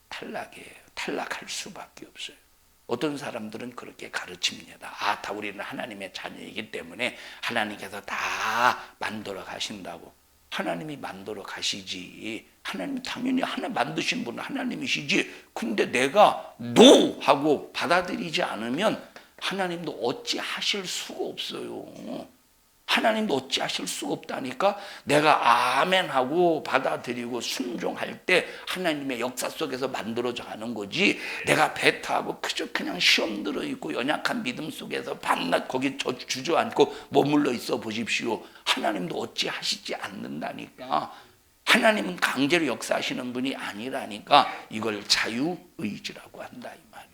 탈락이에요. 탈락할 수밖에 없어요. 어떤 사람들은 그렇게 가르칩니다. 다 우리는 하나님의 자녀이기 때문에 하나님께서 다 만들어 가신다고. 하나님이 만들어 가시지. 하나님 당연히 만드신 분은 하나님이시지. 근데 내가 NO 하고 받아들이지 않으면 하나님도 어찌 하실 수가 없어요. 하나님도 어찌하실 수가 없다니까. 내가 아멘하고 받아들이고 순종할 때 하나님의 역사 속에서 만들어져 가는 거지. 내가 배타하고 그저 그냥 시험 들어있고 연약한 믿음 속에서 밤낮 거기 주저앉고 머물러 있어 보십시오. 하나님도 어찌하시지 않는다니까. 하나님은 강제로 역사하시는 분이 아니라니까. 이걸 자유의지라고 한다 이 말이에요.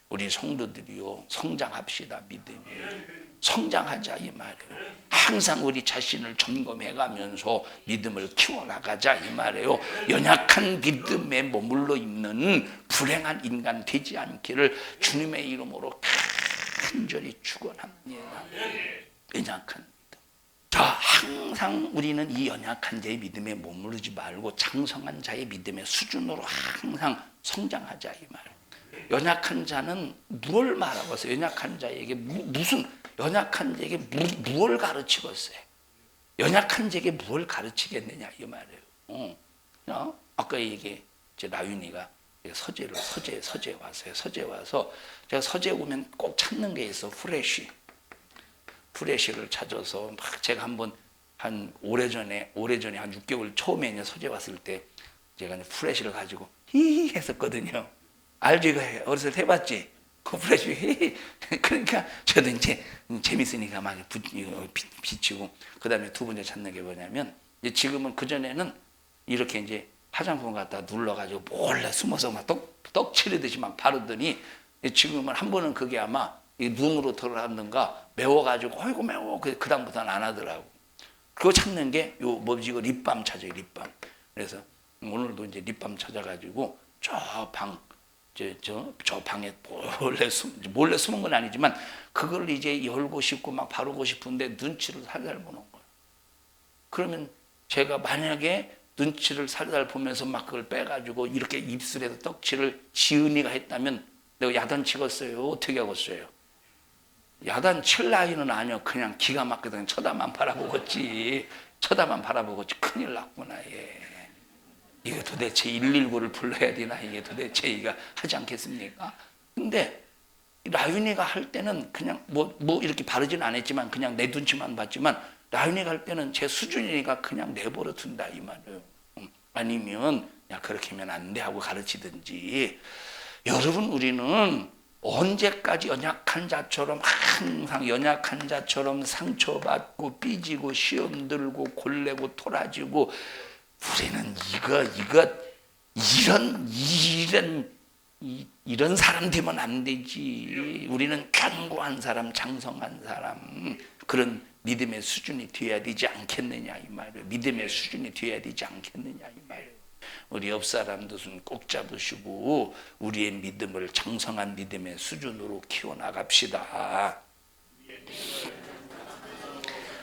우리 성도들이요, 성장합시다. 믿음이 성장하자 이 말이에요. 항상 우리 자신을 점검해가면서 믿음을 키워나가자 이 말이에요. 연약한 믿음에 머물러 있는 불행한 인간 되지 않기를 주님의 이름으로 간절히 축원합니다. 연약한 믿음. 자, 항상 우리는 이 연약한 자의 믿음에 머무르지 말고 장성한 자의 믿음의 수준으로 항상 성장하자 이 말이에요. 연약한 자는 무엇을 말하고 있어요? 연약한 자에게 무슨 연약한 자에게 무엇을 가르치겠어요? 연약한 자에게 무엇을 가르치겠느냐 이 말이에요. 아까 이게 제 나윤이가 서재 왔어요. 서재 와서 제가 서재 오면 꼭 찾는 게 있어. 프레쉬를 찾아서 막 제가 한 오래전에 한 6개월 처음에 이제 서재 왔을 때 제가 이제 프레쉬를 가지고 히히 했었거든요. 알지? 이거 어렸을 때 해봤지? 프레쉬 그러니까 저도 이제 재밌으니까 막 비치고. 그 다음에 두 번째 찾는 게 뭐냐면, 이제 지금은 그전에는 이렇게 이제 화장품 갖다 눌러가지고 몰래 숨어서 막 떡 치르듯이 막 바르더니, 지금은 한 번은 그게 아마 눈으로 들어갔는가 매워가지고 어이구 매워. 그 다음부터는 안 하더라고. 그거 찾는 게 요 뭐지? 이거 립밤 찾아요. 립밤. 그래서 오늘도 이제 립밤 찾아가지고 저 방에 몰래 숨은 건 아니지만 그걸 이제 열고 싶고 막 바르고 싶은데 눈치를 살살 보는 거예요. 그러면 제가 만약에 눈치를 살살 보면서 막 그걸 빼가지고 이렇게 입술에서 떡칠을 지은이가 했다면 내가 야단치겠어요? 어떻게 하겠어요? 야단칠 나이는 아니요. 그냥 기가 막히게 쳐다만 바라보겠지. 큰일 났구나 얘. 이게 도대체 119를 불러야 되나, 이게 도대체 이가 하지 않겠습니까? 근데 라윤이가 할 때는 그냥 뭐 이렇게 바르지는 않았지만 그냥 내 눈치만 봤지만, 라윤이가 할 때는 제 수준이니까 그냥 내버려 둔다 이 말이에요. 아니면 야 그렇게 하면 안 돼 하고 가르치든지. 여러분, 우리는 언제까지 연약한 자처럼 항상 연약한 자처럼 상처받고 삐지고 시험 들고 골래고 토라지고. 우리는 이런 사람 되면 안 되지. 우리는 견고한 사람, 장성한 사람, 그런 믿음의 수준이 되어야 되지 않겠느냐 이 말이에요. 믿음의 수준이 되어야 되지 않겠느냐 이 말이에요. 우리 옆 사람도 손 꼭 잡으시고 우리의 믿음을 장성한 믿음의 수준으로 키워나갑시다.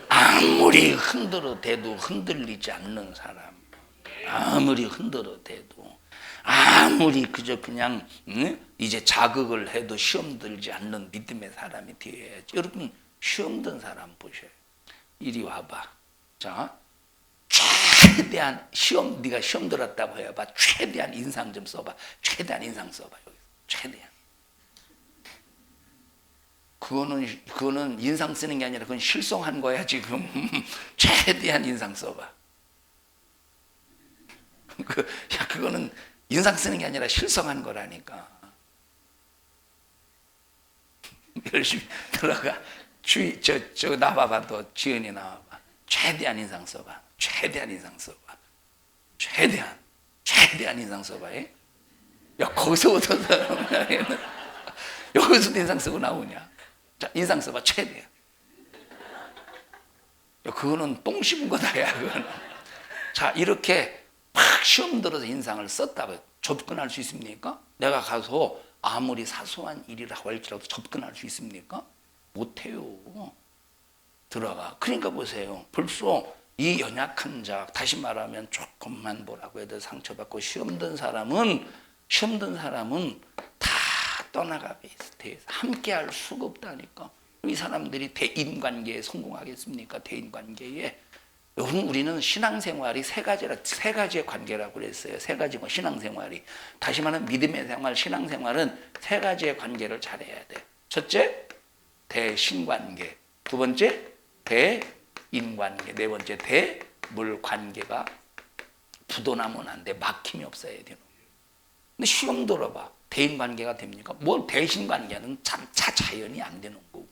아무리 흔들어대도 흔들리지 않는 사람, 아무리 흔들어대도, 아무리 그저 그냥 이제 자극을 해도 시험 들지 않는 믿음의 사람이 되어야지. 여러분, 시험 든 사람 보셔요. 이리 와봐. 자, 최대한 네가 시험 들었다고 해봐. 최대한 인상 좀 써봐. 최대한 인상 써봐. 여기 최대한. 그거는 인상 쓰는 게 아니라 그건 실성한 거야 지금. 최대한 인상 써봐. 그거는 인상 쓰는 게 아니라 실성한 거라니까. 열심히 들어가. 저 나와봐. 또 지은이 나와봐. 최대한 인상 써봐. 최대한 인상 써봐. 최대한 인상 써봐. 야, 거기서부터 여기서도 인상 쓰고 나오냐? 자, 인상 써봐. 최대한. 야, 그거는 똥 씹은 거다. 야, 그거는. 자, 이렇게 막 시험 들어서 인상을 썼다고 접근할 수 있습니까? 내가 가서 아무리 사소한 일이라고 할지라도 접근할 수 있습니까? 못해요. 들어가. 그러니까 보세요. 벌써 이 연약한 자, 다시 말하면 조금만 뭐라고 해도 상처받고 시험 든 사람은 다 떠나가게 돼. 함께 할 수가 없다니까. 이 사람들이 대인관계에 성공하겠습니까? 대인관계에. 여러분, 우리는 신앙생활이 세 가지의 관계라고 그랬어요. 세 가지 신앙생활이. 다시 말하면 믿음의 생활, 신앙생활은 세 가지의 관계를 잘해야 돼. 첫째, 대신관계. 두 번째, 대인관계, 네 번째 대물관계가 부도나면 안 돼. 막힘이 없어야 되는 거예요. 근데 시험 들어봐. 대인관계가 됩니까? 뭘 대신관계는 참 자연이 안 되는 거고.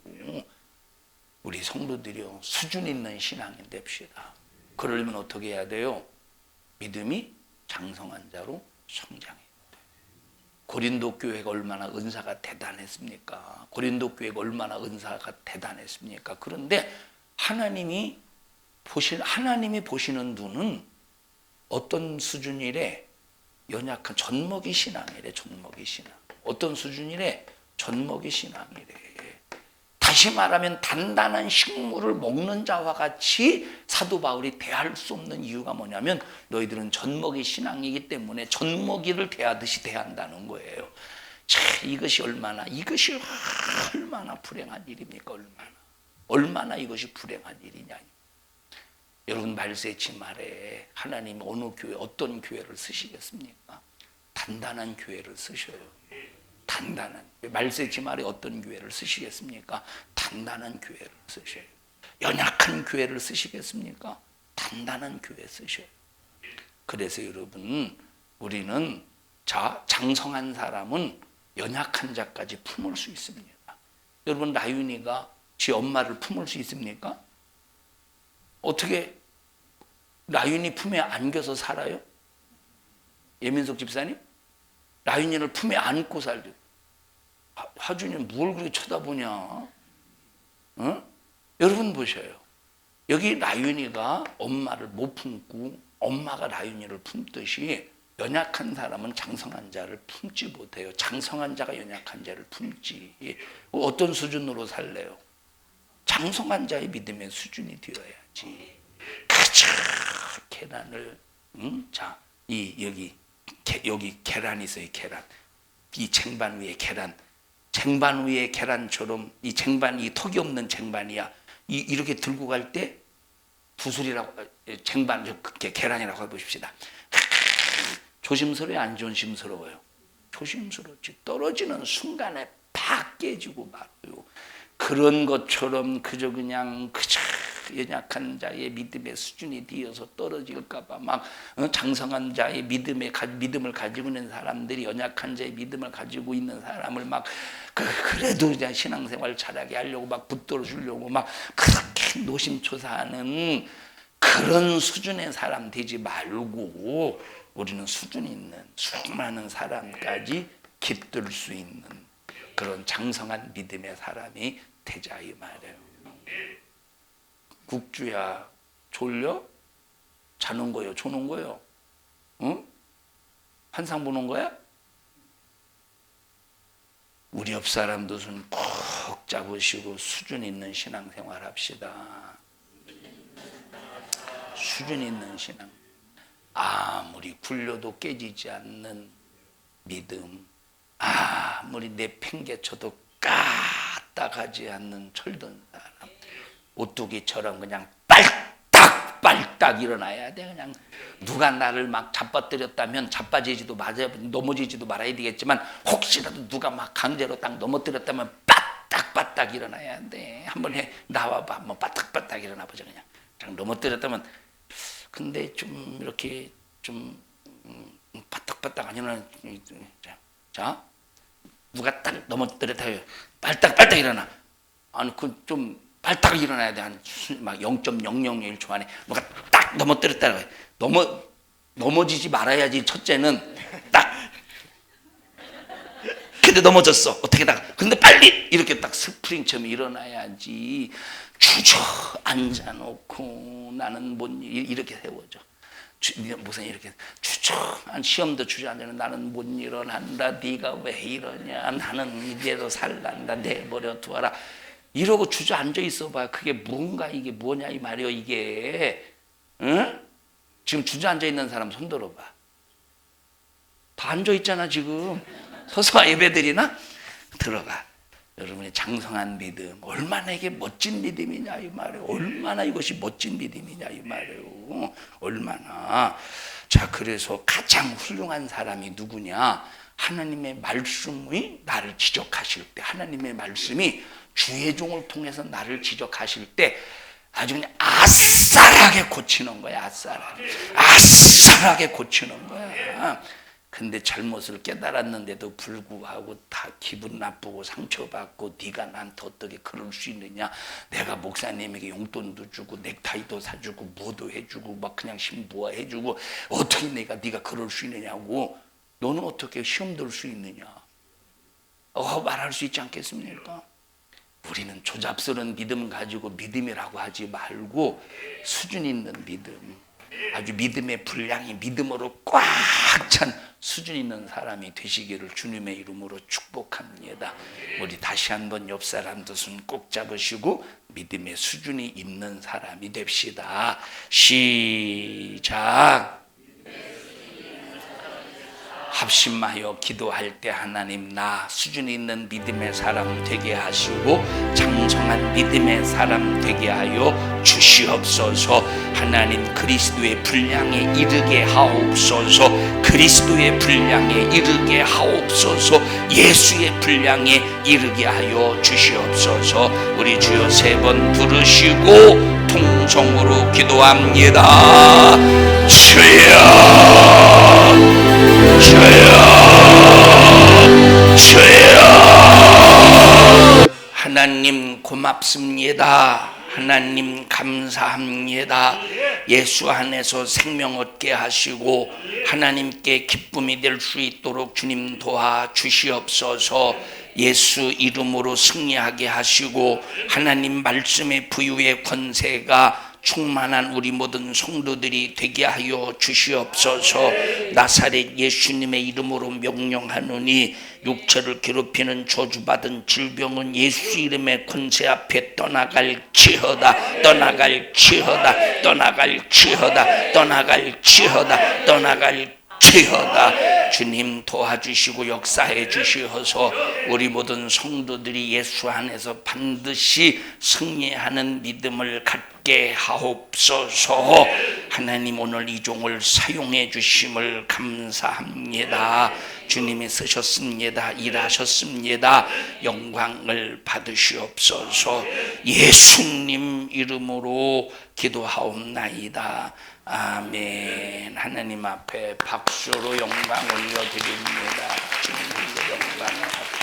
우리 성도들이요, 수준 있는 신앙이 됩시다. 그러려면 어떻게 해야 돼요? 믿음이 장성한 자로 성장해야 돼요. 고린도 교회가 얼마나 은사가 대단했습니까? 고린도 교회가 얼마나 은사가 대단했습니까? 그런데 하나님이 보시는 눈은 어떤 수준이래? 연약한 젖먹이 신앙이래. 젖먹이 신앙. 어떤 수준이래? 젖먹이 신앙이래. 다시 말하면 단단한 식물을 먹는 자와 같이 사도 바울이 대할 수 없는 이유가 뭐냐면 너희들은 젖먹이 신앙이기 때문에 젖먹이를 대하듯이 대한다는 거예요. 자, 이것이 얼마나 불행한 일입니까? 얼마나 이것이 불행한 일이냐. 여러분 말세치 말에 하나님 어느 교회, 어떤 교회를 쓰시겠습니까? 단단한 교회를 쓰셔요. 단단한 말세치 말에 어떤 교회를 쓰시겠습니까? 단단한 교회를 쓰셔요. 연약한 교회를 쓰시겠습니까? 단단한 교회 쓰셔요. 그래서 여러분 우리는 장성한 사람은 연약한 자까지 품을 수 있습니다. 여러분 나윤이가 지 엄마를 품을 수 있습니까? 어떻게 나윤이 품에 안겨서 살아요? 예민석 집사님? 나윤이를 품에 안고 살죠. 하준이 뭘 그렇게 쳐다보냐? 어? 여러분 보셔요. 여기 나윤이가 엄마를 못 품고 엄마가 나윤이를 품듯이 연약한 사람은 장성한 자를 품지 못해요. 장성한 자가 연약한 자를 품지. 어떤 수준으로 살래요? 장성한 자의 믿음의 수준이 되어야지. 그저 계란을 여기 계란이 있어요. 계란. 이 쟁반 위에 계란. 쟁반 위에 계란처럼 이 쟁반이 턱이 없는 쟁반이야. 이렇게 들고 갈 때 부술이라고 쟁반 계란이라고 해보십시다. 조심스러워요? 안 조심스러워요? 조심스럽지. 떨어지는 순간에 팍 깨지고 말아요. 그런 것처럼 그저 연약한 자의 믿음의 수준이 되어서 떨어질까봐 막 장성한 자의 믿음을 가지고 있는 사람들이 연약한 자의 믿음을 가지고 있는 사람을 막 그래도 그냥 신앙생활 잘하게 하려고 막 붙들어 주려고 막 그렇게 노심초사하는 그런 수준의 사람 되지 말고 우리는 수준 있는 수많은 사람까지 깃들 수 있는 그런 장성한 믿음의 사람이 되자 이 말이에요. 국주야 졸려? 자는 거요? 조는 거요? 응? 환상 보는 거야? 우리 옆 사람도 손 푹 잡으시고 수준 있는 신앙생활 합시다. 수준 있는 신앙. 아무리 굴려도 깨지지 않는 믿음. 아무리 내팽개쳐도 까딱하지 않는 철든 사람. 오뚜기처럼 그냥 빨딱 일어나야 돼. 그냥 누가 나를 막 잡아뜨렸다면 자빠지지도 말아야, 넘어지지도 말아야 되겠지만 혹시라도 누가 막 강제로 딱 넘어뜨렸다면 빠딱 일어나야 돼. 한번 나와봐. 한번 빠딱 일어나 보자. 그냥 넘어뜨렸다면. 근데 좀 이렇게 좀 빠딱 안 일어나. 자, 누가 딱 넘어뜨렸다요. 빨딱 일어나. 아니 그 좀 빨딱 일어나야 돼. 한 막 0.001초 안에 누가 딱 넘어뜨렸다고 해. 넘어지지 말아야지. 첫째는 딱. 근데 넘어졌어. 어떻게 다. 근데 빨리 이렇게 딱 스프링처럼 일어나야지. 주저앉아놓고 나는 이렇게 세워져. 무슨 이렇게 주저한 시험도 주저앉아는 나는 못 일어난다. 네가 왜 이러냐. 나는 이대로 살란다. 내버려 두어라. 이러고 주저앉아 있어봐. 그게 뭔가 이게 뭐냐 이 말이요. 이게 응? 지금 주저앉아 있는 사람 손 들어봐. 다 앉아 있잖아 지금. 서서 예배드리나? 들어가. 여러분의 장성한 믿음 얼마나 이게 멋진 믿음이냐 이 말이에요. 얼마나 이것이 멋진 믿음이냐 이 말이에요. 얼마나. 자, 그래서 가장 훌륭한 사람이 누구냐? 하나님의 말씀이 나를 지적하실 때, 하나님의 말씀이 주의 종을 통해서 나를 지적하실 때 아주 그냥 아싸라게 고치는 거야. 아싸라게 고치는 거야. 근데 잘못을 깨달았는데도 불구하고 다 기분 나쁘고 상처받고 네가 나한테 어떻게 그럴 수 있느냐. 내가 목사님에게 용돈도 주고 넥타이도 사주고 뭐도 해주고 막 그냥 신부화 해주고 어떻게 네가 그럴 수 있느냐고. 너는 어떻게 시험 들 수 있느냐. 말할 수 있지 않겠습니까? 우리는 조잡스러운 믿음 가지고 믿음이라고 하지 말고 수준 있는 믿음, 아주 믿음의 분량이 믿음으로 꽉 찬 수준 있는 사람이 되시기를 주님의 이름으로 축복합니다. 우리 다시 한번 옆 사람도 손 꼭 잡으시고 믿음의 수준이 있는 사람이 됩시다. 시작. 합심하여 기도할 때 하나님 나 수준 있는 믿음의 사람 되게 하시고 장성한 믿음의 사람 되게 하여 주시옵소서. 하나님 그리스도의 분량에 이르게 하옵소서. 그리스도의 분량에 이르게 하옵소서. 예수의 분량에 이르게 하여 주시옵소서. 우리 주여 3번 부르시고 통성으로 기도합니다. 주여 주여 하나님 고맙습니다. 하나님 감사합니다. 예수 안에서 생명 얻게 하시고 하나님께 기쁨이 될 수 있도록 주님 도와 주시옵소서. 예수 이름으로 승리하게 하시고 하나님 말씀의 부유의 권세가 충만한 우리 모든 성도들이 되게 하여 주시옵소서. 나사렛 예수님의 이름으로 명령하노니 육체를 괴롭히는 저주받은 질병은 예수 이름의 권세 앞에 떠나갈지어다. 떠나갈지어다. 떠나갈지어다. 떠나갈지어다. 떠나갈지어다. 주님 도와주시고 역사해 주시어서 우리 모든 성도들이 예수 안에서 반드시 승리하는 믿음을 갖게 하옵소서. 하나님 오늘 이 종을 사용해 주심을 감사합니다. 주님이 쓰셨습니다. 일하셨습니다. 영광을 받으시옵소서. 예수님 이름으로 기도하옵나이다. 아멘. 하나님 앞에 박수로 영광 올려드립니다. 주님의 영광을